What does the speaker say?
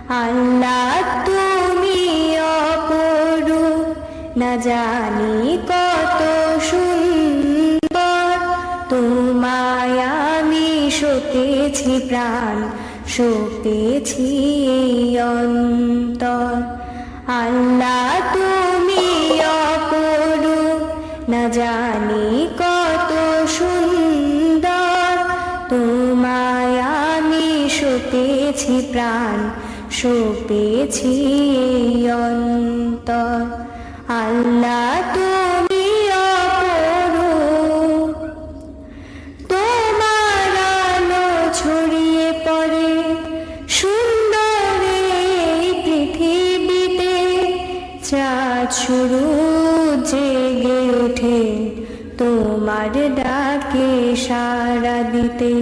আল্লাহ তুমি অপরূপ, না জানি কত সুন্দর। তোমায় আমি সপেছি প্রাণ, সপেছি অন্তর। আল্লাহ তুমি অপরূপ, না জানি কত সুন্দর। তোমায় আমি সপেছি প্রাণ, সপেছি অন্তর। আল্লাহ তুমি অপরূপ, তোমার আলো ছড়িয়ে পড়ে সুন্দর এই পৃথিবীতে। চাঁদ শুরু জেগে ওঠে তোমার ডাকে সাড়া দিতে।